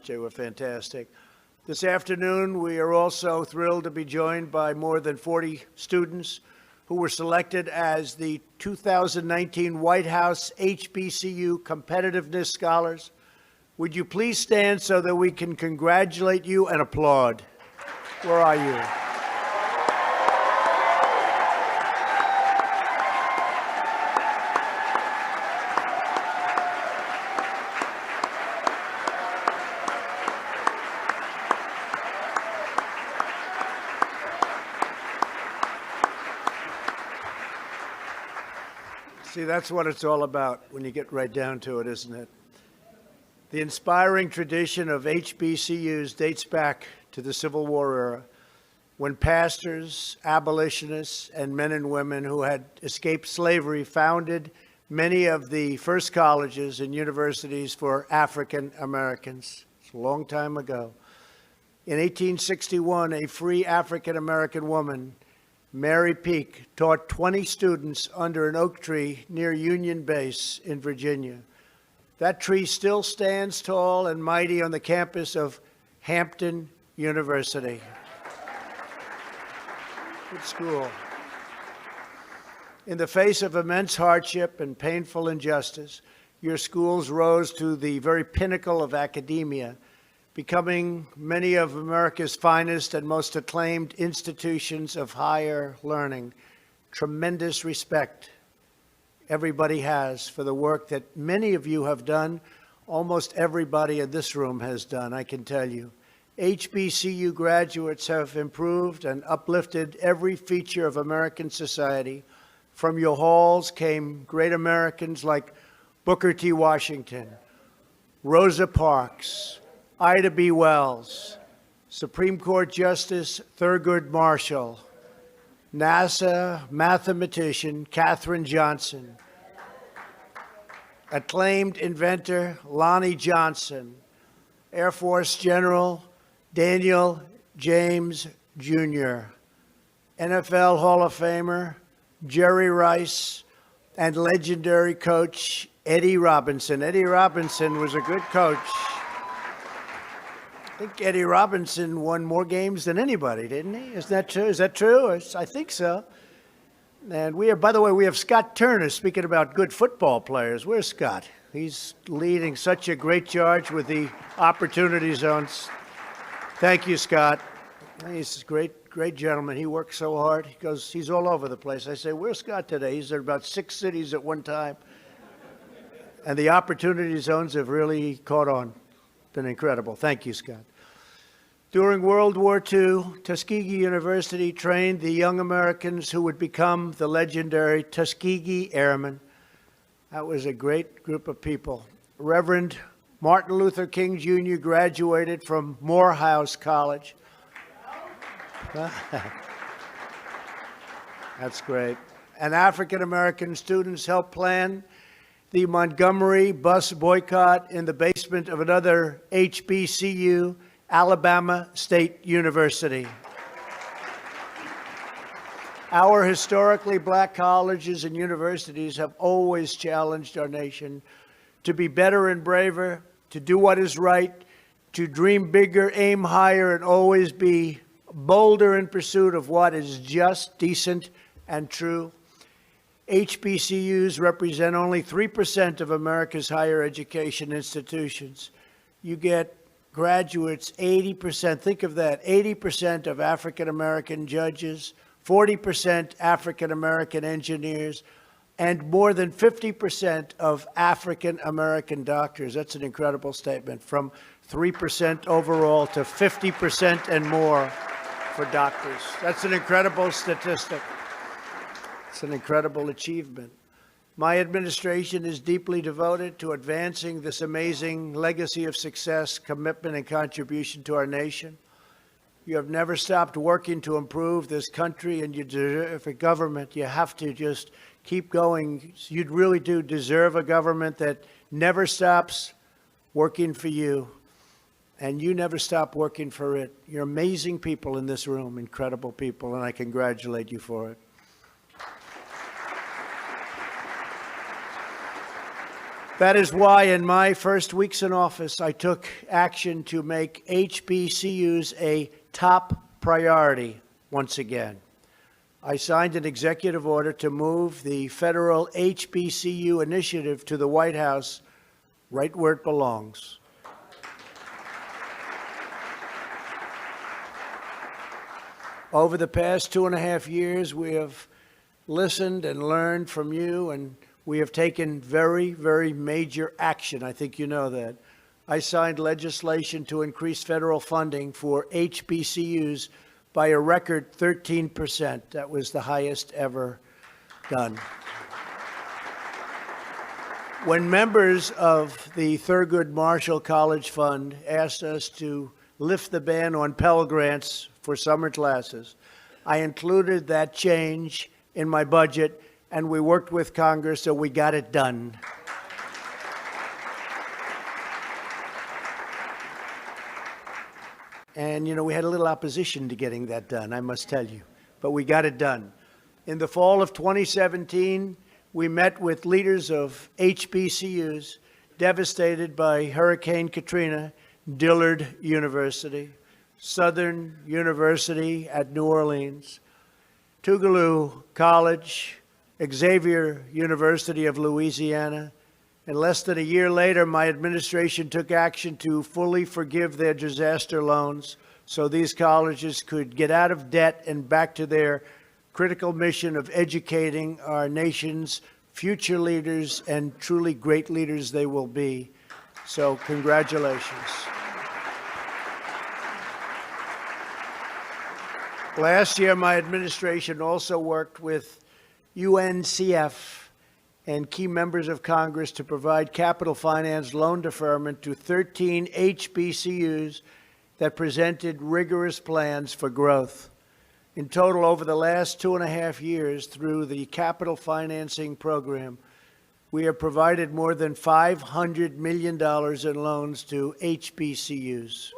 They were fantastic. This afternoon, we are also thrilled to be joined by more than 40 students who were selected as the 2019 White House HBCU Competitiveness Scholars. Would you please stand so that we can congratulate you and applaud? Where are you? See, that's what it's all about when you get right down to it, isn't it? The inspiring tradition of HBCUs dates back to the Civil War era, when pastors, abolitionists, and men and women who had escaped slavery founded many of the first colleges and universities for African Americans. It's a long time ago. In 1861, a free African American woman, Mary Peak, taught 20 students under an oak tree near Union Base in Virginia. That tree still stands tall and mighty on the campus of Hampton University. Good school. In the face of immense hardship and painful injustice, your schools rose to the very pinnacle of academia, becoming many of America's finest and most acclaimed institutions of higher learning. Tremendous respect everybody has for the work that many of you have done, almost everybody in this room has done, I can tell you. HBCU graduates have improved and uplifted every feature of American society. From your halls came great Americans like Booker T. Washington, Rosa Parks, Ida B. Wells, Supreme Court Justice Thurgood Marshall, NASA mathematician Katherine Johnson, acclaimed inventor Lonnie Johnson, Air Force General Daniel James Jr., NFL Hall of Famer Jerry Rice, and legendary coach Eddie Robinson. Eddie Robinson was a good coach. I think Eddie Robinson won more games than anybody, didn't he? Is that true? Is that true? I think so. And we have, by the way, we have Scott Turner speaking about good football players. Where's Scott? He's leading such a great charge with the opportunity zones. Thank you, Scott. He's a great gentleman. He works so hard. He's all over the place. I say, where's Scott today? He's in about 6 cities at one time. And the opportunity zones have really caught on. Been incredible. Thank you, Scott. During World War II, Tuskegee University trained the young Americans who would become the legendary Tuskegee Airmen. That was a great group of people. Reverend Martin Luther King Jr. graduated from Morehouse College. That's great. And African-American students helped plan the Montgomery bus boycott in the basement of another HBCU, Alabama State University. Our historically black colleges and universities have always challenged our nation to be better and braver, to do what is right, to dream bigger, aim higher, and always be bolder in pursuit of what is just, decent, and true. HBCUs represent only 3% of America's higher education institutions. You get graduates, 80%, think of that, 80% of African-American judges, 40% African-American engineers, and more than 50% of African-American doctors. That's an incredible statement, from 3% overall to 50% and more for doctors. That's an incredible statistic. It's an incredible achievement. My administration is deeply devoted to advancing this amazing legacy of success, commitment, and contribution to our nation. You have never stopped working to improve this country, and you deserve a government. You have to just keep going. You really do deserve a government that never stops working for you, and you never stop working for it. You're amazing people in this room, incredible people, and I congratulate you for it. That is why in my first weeks in office, I took action to make HBCUs a top priority once again. I signed an executive order to move the federal HBCU initiative to the White House, right where it belongs. Over the past 2.5 years, we have listened and learned from you, and we have taken very, very major action. I think you know that. I signed legislation to increase federal funding for HBCUs by a record 13%. That was the highest ever done. When members of the Thurgood Marshall College Fund asked us to lift the ban on Pell Grants for summer classes, I included that change in my budget, and we worked with Congress, so we got it done. And, we had a little opposition to getting that done, I must tell you, but we got it done. In the fall of 2017, we met with leaders of HBCUs devastated by Hurricane Katrina, Dillard University, Southern University at New Orleans, Tougaloo College, Xavier University of Louisiana. And less than a year later, my administration took action to fully forgive their disaster loans so these colleges could get out of debt and back to their critical mission of educating our nation's future leaders, and truly great leaders they will be. So congratulations. Last year, my administration also worked with UNCF and key members of Congress to provide capital finance loan deferment to 13 HBCUs that presented rigorous plans for growth. In total, over the last 2.5 years, through the capital financing program, we have provided more than $500 million in loans to HBCUs.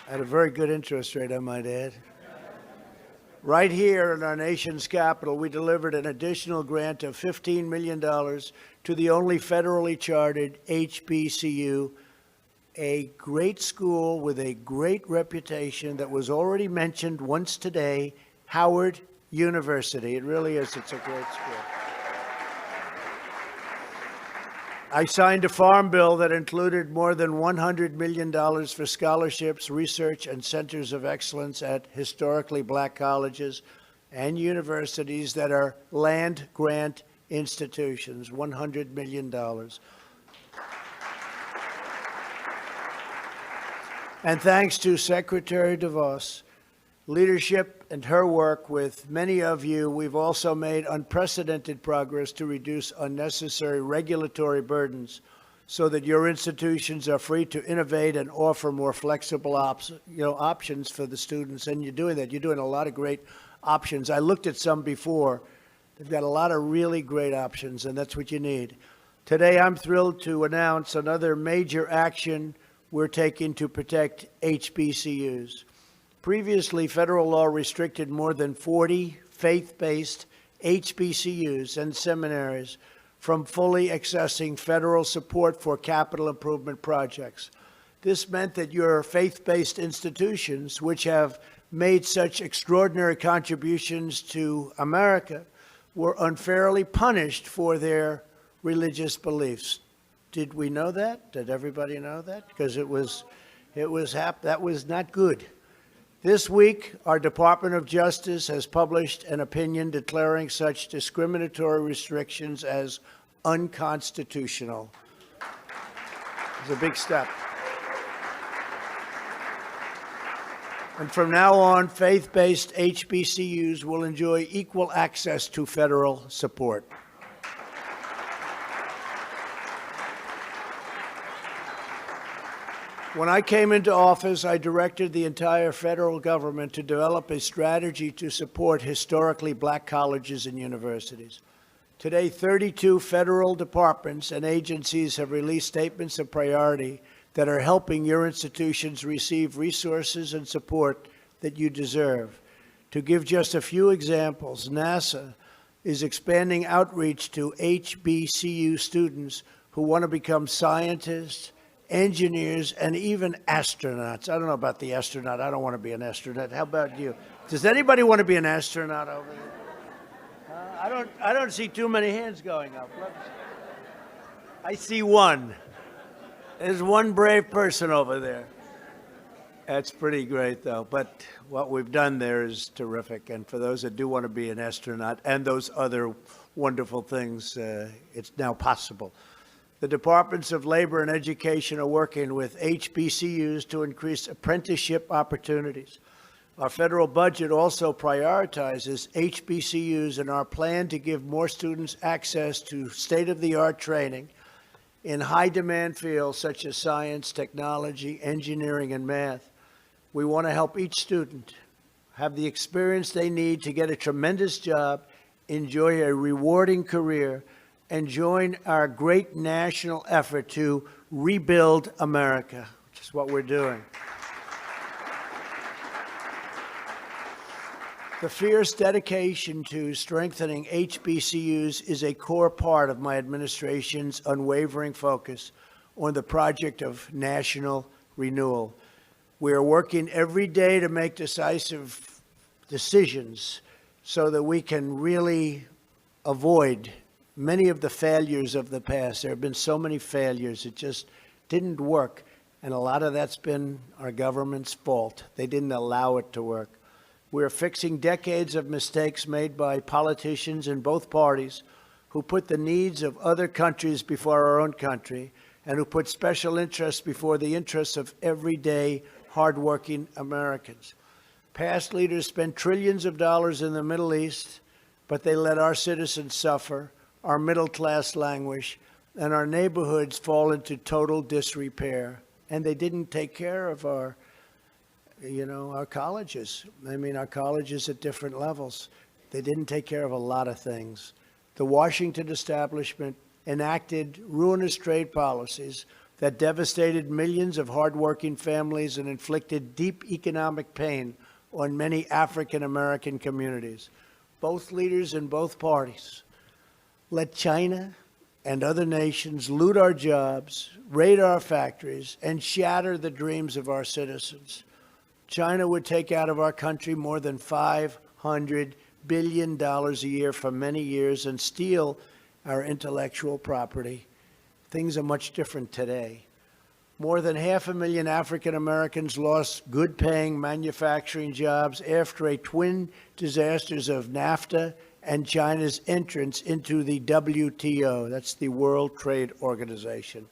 At a very good interest rate, I might add. Right here in our nation's capital, we delivered an additional grant of $15 million to the only federally chartered HBCU, a great school with a great reputation that was already mentioned once today, Howard University. It really is. It's a great school. I signed a farm bill that included more than $100 million for scholarships, research, and centers of excellence at historically black colleges and universities that are land-grant institutions, $100 million. And thanks to Secretary DeVos' leadership and her work with many of you, we've also made unprecedented progress to reduce unnecessary regulatory burdens so that your institutions are free to innovate and offer more flexible options for the students. And you're doing that. You're doing a lot of great options. I looked at some before. They've got a lot of really great options, and that's what you need. Today, I'm thrilled to announce another major action we're taking to protect HBCUs. Previously, federal law restricted more than 40 faith-based HBCUs and seminaries from fully accessing federal support for capital improvement projects. This meant that your faith-based institutions, which have made such extraordinary contributions to America, were unfairly punished for their religious beliefs. Did we know that? Did everybody know that? Because that was not good. This week, our Department of Justice has published an opinion declaring such discriminatory restrictions as unconstitutional. It's a big step. And from now on, faith-based HBCUs will enjoy equal access to federal support. When I came into office, I directed the entire federal government to develop a strategy to support historically black colleges and universities. Today, 32 federal departments and agencies have released statements of priority that are helping your institutions receive resources and support that you deserve. To give just a few examples, NASA is expanding outreach to HBCU students who want to become scientists, engineers, and even astronauts. I don't know about the astronaut. I don't want to be an astronaut. How about you? Does anybody want to be an astronaut over there? I don't see too many hands going up. I see one. There's one brave person over there. That's pretty great, though. But what we've done there is terrific. And for those that do want to be an astronaut and those other wonderful things, it's now possible. The Departments of Labor and Education are working with HBCUs to increase apprenticeship opportunities. Our federal budget also prioritizes HBCUs in our plan to give more students access to state-of-the-art training in high-demand fields such as science, technology, engineering, and math. We want to help each student have the experience they need to get a tremendous job, enjoy a rewarding career, and join our great national effort to rebuild America, which is what we're doing. The fierce dedication to strengthening HBCUs is a core part of my administration's unwavering focus on the project of national renewal. We are working every day to make decisive decisions so that we can really avoid many of the failures of the past. There have been so many failures. It just didn't work. And a lot of that's been our government's fault. They didn't allow it to work. We're fixing decades of mistakes made by politicians in both parties who put the needs of other countries before our own country and who put special interests before the interests of everyday, hardworking Americans. Past leaders spent trillions of dollars in the Middle East, but they let our citizens suffer, our middle class languish, and our neighborhoods fall into total disrepair. And they didn't take care of our colleges. I mean, our colleges at different levels. They didn't take care of a lot of things. The Washington establishment enacted ruinous trade policies that devastated millions of hardworking families and inflicted deep economic pain on many African American communities. Both leaders in both parties let China and other nations loot our jobs, raid our factories, and shatter the dreams of our citizens. China would take out of our country more than $500 billion a year for many years and steal our intellectual property. Things are much different today. More than 500,000 African Americans lost good-paying manufacturing jobs after a twin disasters of NAFTA and China's entrance into the WTO. That's the World Trade Organization.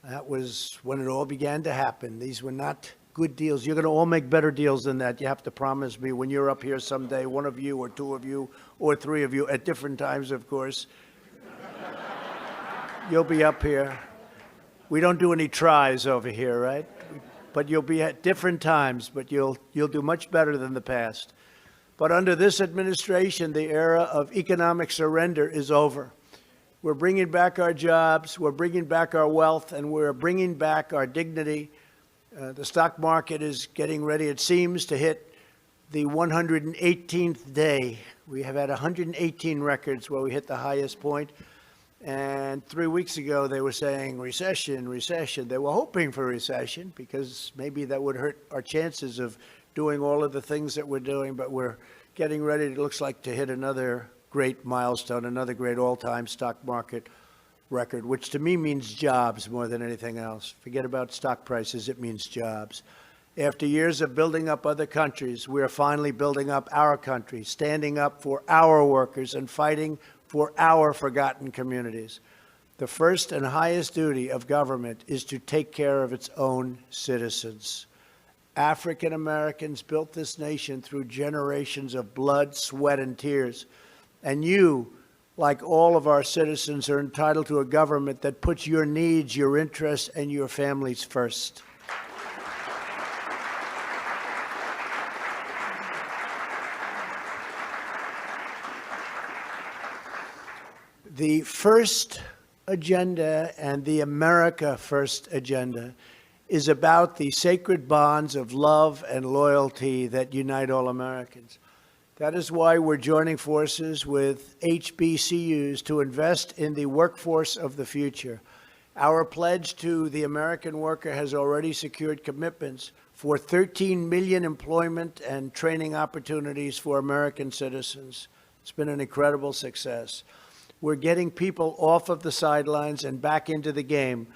That was when it all began to happen. These were not good deals. You're going to all make better deals than that. You have to promise me when you're up here someday, one of you or two of you or three of you at different times, of course. You'll be up here. We don't do any tries over here, right? But you'll be at different times, but you'll do much better than the past. But under this administration, the era of economic surrender is over. We're bringing back our jobs, we're bringing back our wealth, and we're bringing back our dignity. The stock market is getting ready, it seems, to hit the 118th day. We have had 118 records where we hit the highest point. And 3 weeks ago, they were saying recession, recession. They were hoping for recession because maybe that would hurt our chances of doing all of the things that we're doing. But we're getting ready, it looks like, to hit another great milestone, another great all-time stock market record, which to me means jobs more than anything else. Forget about stock prices, it means jobs. After years of building up other countries, we are finally building up our country, standing up for our workers and fighting for our forgotten communities. The first and highest duty of government is to take care of its own citizens. African Americans built this nation through generations of blood, sweat, and tears. And you, like all of our citizens, are entitled to a government that puts your needs, your interests, and your families first. The first agenda and the America First agenda is about the sacred bonds of love and loyalty that unite all Americans. That is why we're joining forces with HBCUs to invest in the workforce of the future. Our pledge to the American worker has already secured commitments for 13 million employment and training opportunities for American citizens. It's been an incredible success. We're getting people off of the sidelines and back into the game.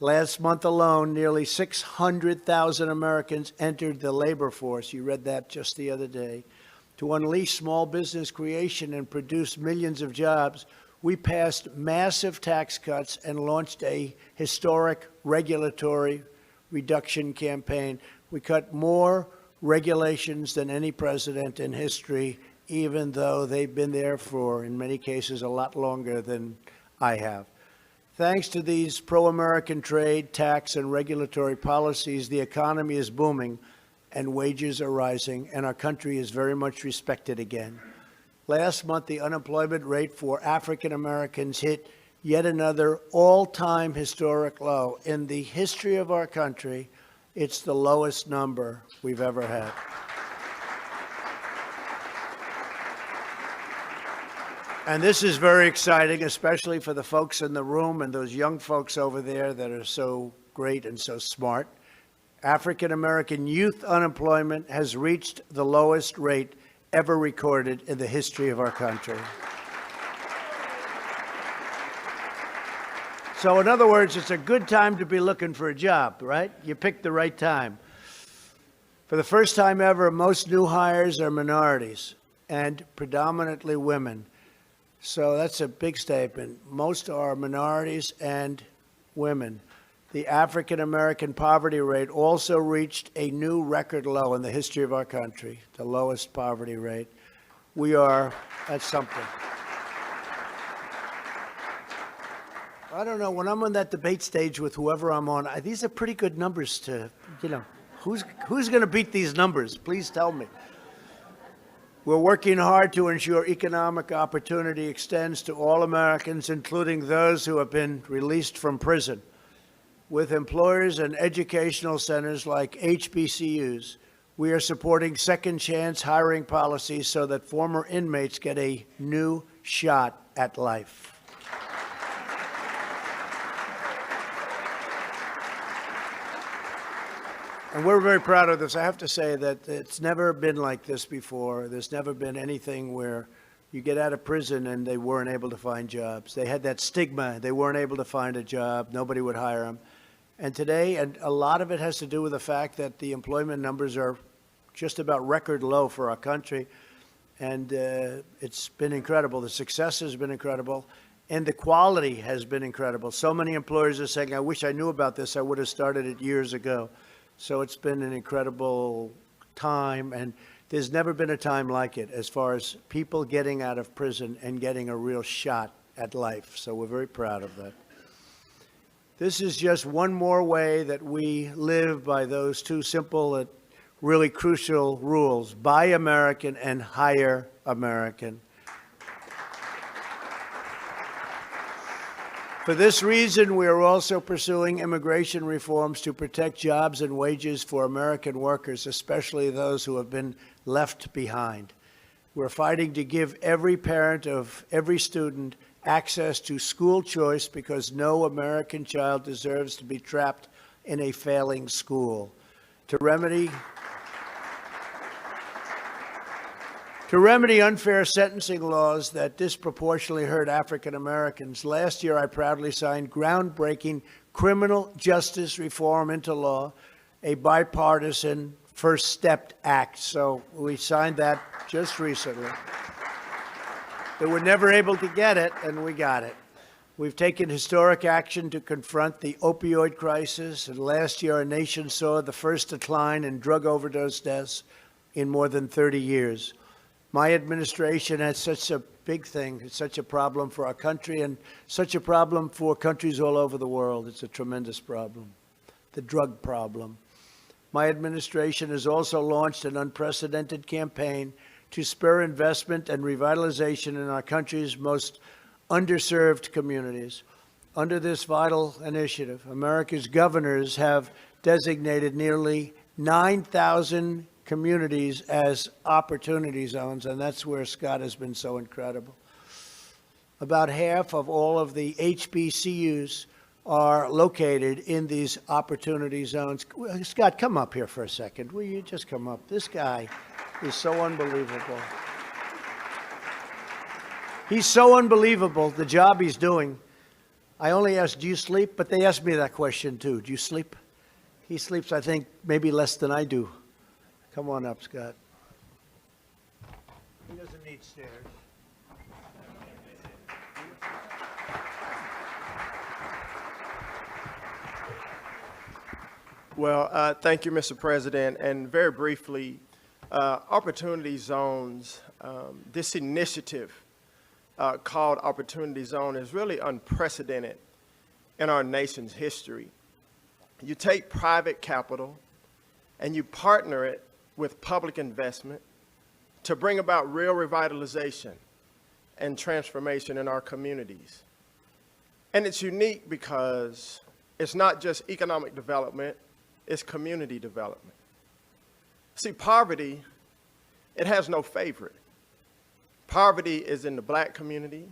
Last month alone, nearly 600,000 Americans entered the labor force. You read that just the other day. To unleash small business creation and produce millions of jobs, we passed massive tax cuts and launched a historic regulatory reduction campaign. We cut more regulations than any president in history, even though they've been there for, in many cases, a lot longer than I have. Thanks to these pro-American trade, tax, and regulatory policies, the economy is booming and wages are rising, and our country is very much respected again. Last month, the unemployment rate for African Americans hit yet another all-time historic low. In the history of our country, it's the lowest number we've ever had. And this is very exciting, especially for the folks in the room and those young folks over there that are so great and so smart. African American youth unemployment has reached the lowest rate ever recorded in the history of our country. So in other words, it's a good time to be looking for a job, right? You picked the right time. For the first time ever, most new hires are minorities and predominantly women. So that's a big statement. Most are minorities and women. The African American poverty rate also reached a new record low in the history of our country, the lowest poverty rate. That's something. I don't know, when I'm on that debate stage with whoever I'm on, these are pretty good numbers to, who's going to beat these numbers? Please tell me. We're working hard to ensure economic opportunity extends to all Americans, including those who have been released from prison. With employers and educational centers like HBCUs, we are supporting second chance hiring policies so that former inmates get a new shot at life. And we're very proud of this. I have to say that it's never been like this before. There's never been anything where you get out of prison and they weren't able to find jobs. They had that stigma. They weren't able to find a job. Nobody would hire them. And today, and a lot of it has to do with the fact that the employment numbers are just about record low for our country. And it's been incredible. The success has been incredible. And the quality has been incredible. So many employers are saying, I wish I knew about this. I would have started it years ago. So it's been an incredible time. And there's never been a time like it as far as people getting out of prison and getting a real shot at life. So we're very proud of that. This is just one more way that we live by those two simple and really crucial rules: buy American and hire American. For this reason, we are also pursuing immigration reforms to protect jobs and wages for American workers, especially those who have been left behind. We're fighting to give every parent of every student access to school choice because no American child deserves to be trapped in a failing school. To remedy unfair sentencing laws that disproportionately hurt African Americans, last year I proudly signed groundbreaking criminal justice reform into law, a bipartisan First Step Act. So we signed that just recently. They were never able to get it, and we got it. We've taken historic action to confront the opioid crisis, and last year our nation saw the first decline in drug overdose deaths in more than 30 years. My administration has such a big thing. It's such a problem for our country and such a problem for countries all over the world. It's a tremendous problem, the drug problem. My administration has also launched an unprecedented campaign to spur investment and revitalization in our country's most underserved communities. Under this vital initiative, America's governors have designated nearly 9,000 communities as opportunity zones, and that's where Scott has been so incredible. About half of all of the HBCUs are located in these opportunity zones. Scott, come up here for a second. Will you just come up? This guy is so unbelievable. He's so unbelievable, the job he's doing. I only asked, do you sleep? But they asked me that question too. Do you sleep? He sleeps, I think, maybe less than I do. Come on up, Scott. He doesn't need stairs. Well, thank you, Mr. President. And very briefly, Opportunity Zones, this initiative called Opportunity Zone is really unprecedented in our nation's history. You take private capital and you partner it with public investment to bring about real revitalization and transformation in our communities. And it's unique because it's not just economic development, it's community development. See, poverty, it has no favorite. Poverty is in the black community,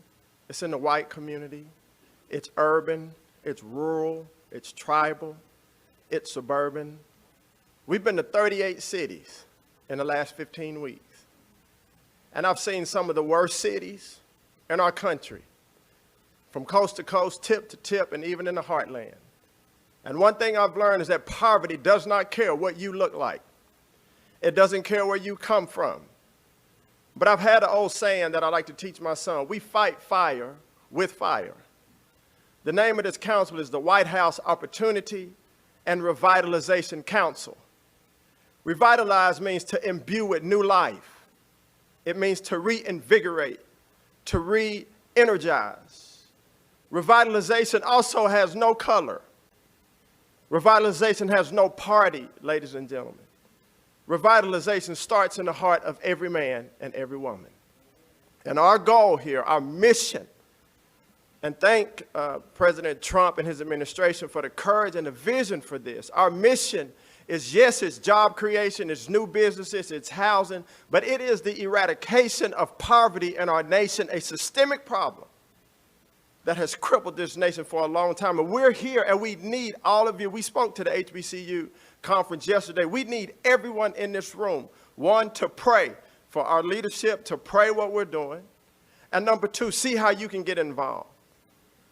it's in the white community, it's urban, it's rural, it's tribal, it's suburban. We've been to 38 cities in the last 15 weeks. And I've seen some of the worst cities in our country, from coast to coast, tip to tip, and even in the heartland. And one thing I've learned is that poverty does not care what you look like. It doesn't care where you come from. But I've had an old saying that I like to teach my son: we fight fire with fire. The name of this council is the White House Opportunity and Revitalization Council. Revitalize means to imbue with new life. It means to reinvigorate, to re-energize. Revitalization also has no color. Revitalization has no party, ladies and gentlemen. Revitalization starts in the heart of every man and every woman. And our goal here, our mission, and thank President Trump and his administration for the courage and the vision for this. Our mission is, yes, it's job creation, it's new businesses, it's housing, but it is the eradication of poverty in our nation, a systemic problem that has crippled this nation for a long time. And we're here and we need all of you. We spoke to the HBCU conference yesterday. We need everyone in this room, one, to pray for our leadership, to pray what we're doing, and number two, see how you can get involved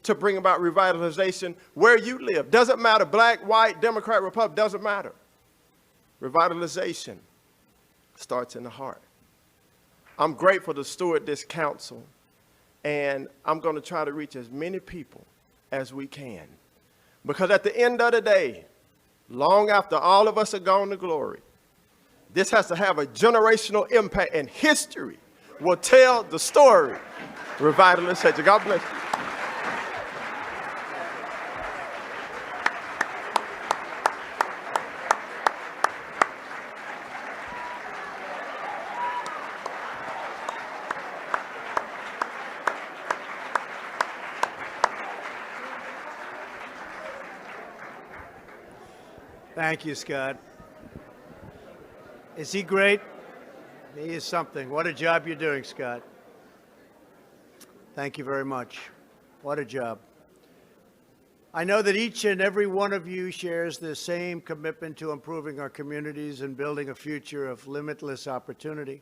to bring about revitalization where you live. Doesn't matter, black, white, Democrat, Republican, doesn't matter. Revitalization starts in the heart. I'm grateful to steward this council, and I'm going to try to reach as many people as we can. Because at the end of the day, long after all of us are gone to glory, this has to have a generational impact, and history will tell the story. Revitalization. God bless you. Thank you, Scott. Is he great? He is something. What a job you're doing, Scott. Thank you very much. What a job. I know that each and every one of you shares the same commitment to improving our communities and building a future of limitless opportunity.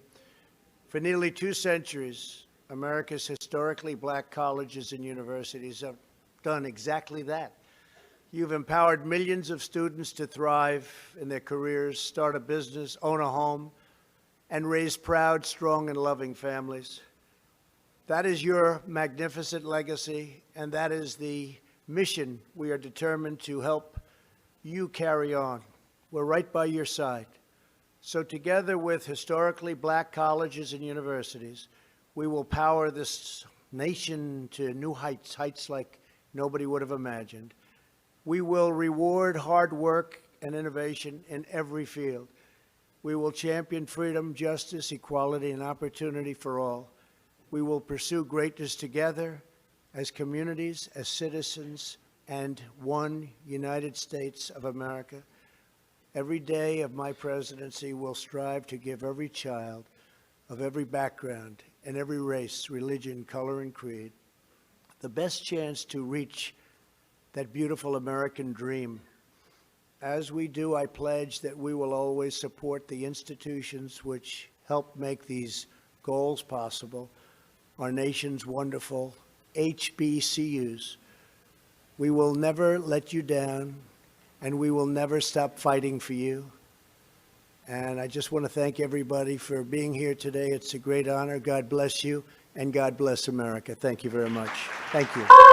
For nearly 2 centuries, America's historically black colleges and universities have done exactly that. You've empowered millions of students to thrive in their careers, start a business, own a home, and raise proud, strong, and loving families. That is your magnificent legacy, and that is the mission we are determined to help you carry on. We're right by your side. So together with historically black colleges and universities, we will power this nation to new heights, heights like nobody would have imagined. We will reward hard work and innovation in every field. We will champion freedom, justice, equality, and opportunity for all. We will pursue greatness together as communities, as citizens, and one United States of America. Every day of my presidency will strive to give every child of every background and every race, religion, color, and creed the best chance to reach that beautiful American dream. As we do, I pledge that we will always support the institutions which help make these goals possible, our nation's wonderful HBCUs. We will never let you down, and we will never stop fighting for you. And I just want to thank everybody for being here today. It's a great honor. God bless you, and God bless America. Thank you very much. Thank you.